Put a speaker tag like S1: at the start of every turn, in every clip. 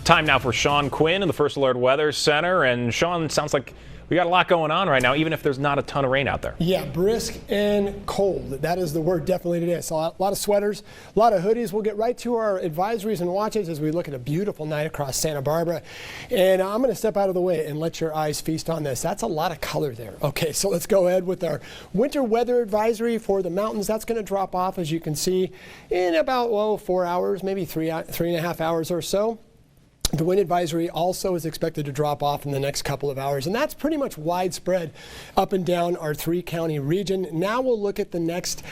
S1: Time now for Sean Quinn in the First Alert Weather Center. And Sean, sounds like we got a lot going on right now, even if there's not a ton of rain out there.
S2: Yeah, brisk and cold. That is the word definitely today. So a lot of sweaters, a lot of hoodies. We'll get right to our advisories and watches as we look at a beautiful night across Santa Barbara. And I'm going to step out of the way and let your eyes feast on this. That's a lot of color there. Okay, so let's go ahead with our winter weather advisory for the mountains. That's going to drop off, as you can see, in about 4 hours, maybe three and a half hours or so. The wind advisory also is expected to drop off in the next couple of hours, and that's pretty much widespread up and down our 3-county region. Now we'll look at the next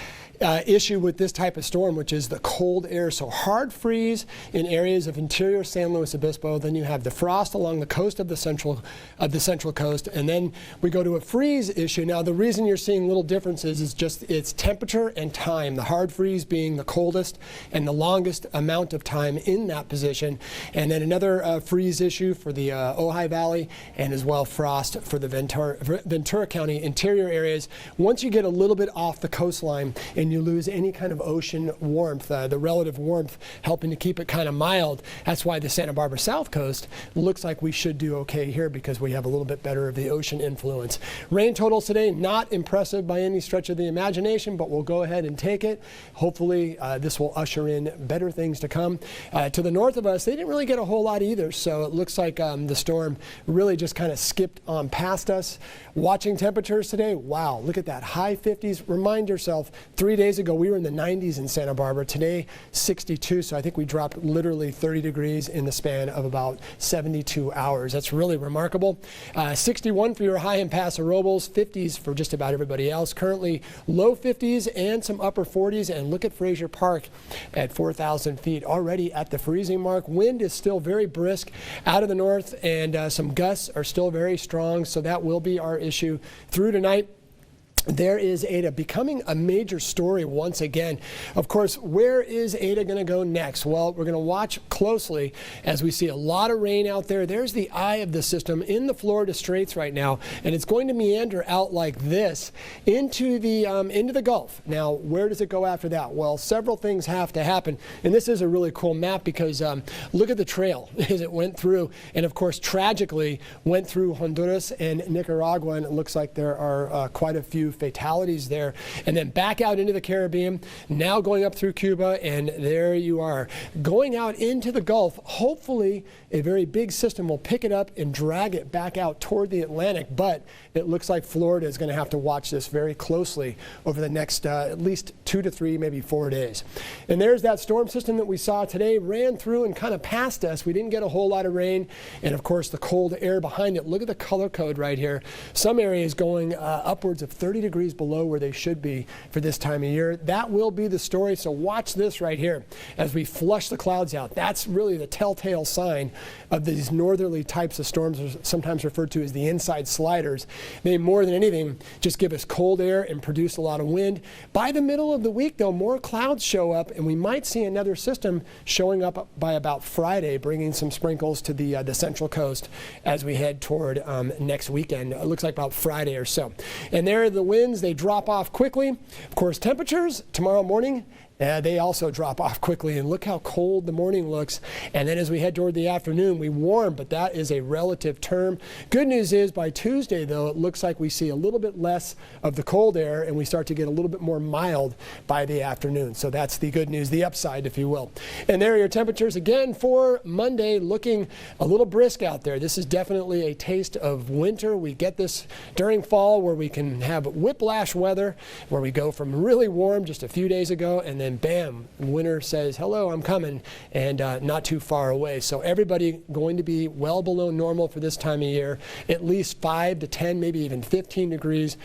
S2: issue with this type of storm, which is the cold air. So hard freeze in areas of interior San Luis Obispo. Then you have the frost along the coast of the central coast, and then we go to a freeze issue. Now the reason you're seeing little differences is just its temperature and time. The hard freeze being the coldest and the longest amount of time in that position, and then another freeze issue for the Ojai Valley, and as well frost for the Ventura County interior areas. Once you get a little bit off the coastline and you lose any kind of ocean warmth, the relative warmth helping to keep it kind of mild. That's why the Santa Barbara South Coast looks like we should do okay here, because we have a little bit better of the ocean influence. Rain totals today, not impressive by any stretch of the imagination, but we'll go ahead and take it. Hopefully this will usher in better things to come. To the north of us, they didn't really get a whole lot either, so it looks like the storm really just kind of skipped on past us. Watching temperatures today, wow, look at that, high 50s. Remind yourself, 3 days ago we were in the 90s in Santa Barbara. Today 62, so I think we dropped literally 30 degrees in the span of about 72 hours. That's really remarkable. 61 for your high in Paso Robles, 50s for just about everybody else. Currently low 50s and some upper 40s, and look at Frazier Park at 4,000 feet already at the freezing mark. Wind is still very brisk out of the north, and some gusts are still very strong, so that will be our issue through tonight. There is Ada becoming a major story once again. Of course, where is Ada going to go next? Well, we're going to watch closely as we see a lot of rain out there. There's the eye of the system in the Florida Straits right now, and it's going to meander out like this into the Gulf. Now, where does it go after that? Well, several things have to happen, and this is a really cool map because look at the trail as it went through, and of course, tragically went through Honduras and Nicaragua, and it looks like there are quite a few fatalities there, and then back out into the Caribbean, now going up through Cuba, and there you are going out into the Gulf. Hopefully a very big system will pick it up and drag it back out toward the Atlantic, but it looks like Florida is going to have to watch this very closely over the next at least 2 to 3, maybe 4 days. And there's that storm system that we saw today, ran through and kind of past us. We didn't get a whole lot of rain, and of course the cold air behind it. Look at the color code right here. Some areas going upwards of 30 degrees below where they should be for this time of year. That will be the story, so watch this right here as we flush the clouds out. That's really the telltale sign of these northerly types of storms, sometimes referred to as the inside sliders. They, more than anything, just give us cold air and produce a lot of wind. By the middle of the week, though, more clouds show up, and we might see another system showing up by about Friday, bringing some sprinkles to the central coast as we head toward next weekend. It looks like about Friday or so. And there are the winds. They drop off quickly. Of course, temperatures tomorrow morning, they also drop off quickly, and look how cold the morning looks. And then as we head toward the afternoon, we warm, but that is a relative term. Good news is by Tuesday, though, it looks like we see a little bit less of the cold air, and we start to get a little bit more mild by the afternoon. So that's the good news, the upside, if you will. And there are your temperatures again for Monday, looking a little brisk out there. This is definitely a taste of winter. We get this during fall where we can have whiplash weather, where we go from really warm just a few days ago, and then bam, winter says, hello, I'm coming, and not too far away. So everybody going to be well below normal for this time of year, at least 5 to 10, maybe even 15 degrees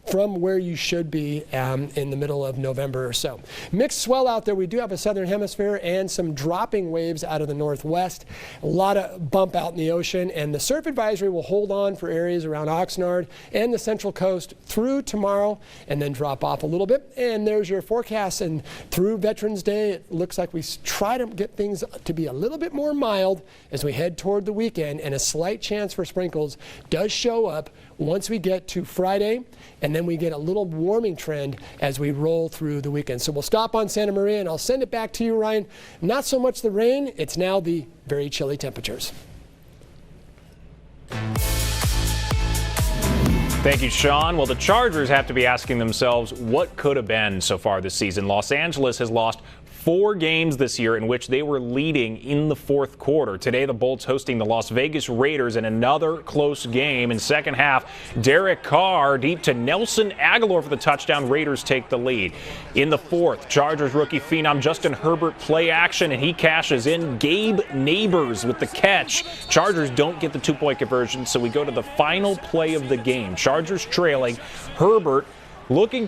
S2: from where you should be in the middle of November or so. Mixed swell out there. We do have a southern hemisphere and some dropping waves out of the northwest. A lot of bump out in the ocean, and the surf advisory will hold on for areas around Oxnard and the central coast through tomorrow, and then drop off a little bit. And there's your forecast, and through Veterans Day, it looks like we try to get things to be a little bit more mild as we head toward the weekend, and a slight chance for sprinkles does show up once we get to Friday, and then then we get a little warming trend as we roll through the weekend. So we'll stop on Santa Maria, and I'll send it back to you, Ryan. Not so much the rain, it's now the very chilly temperatures.
S1: Thank you, Sean. Well, the Chargers have to be asking themselves what could have been so far this season. Los Angeles has lost 4 games this year in which they were leading in the fourth quarter. Today, the Bolts hosting the Las Vegas Raiders in another close game. In second half, Derek Carr deep to Nelson Aguilar for the touchdown. Raiders take the lead. In the fourth, Chargers rookie phenom Justin Herbert play action, and he cashes in. Gabe Neighbors with the catch. Chargers don't get the 2-point conversion, so we go to the final play of the game. Chargers trailing. Herbert looking to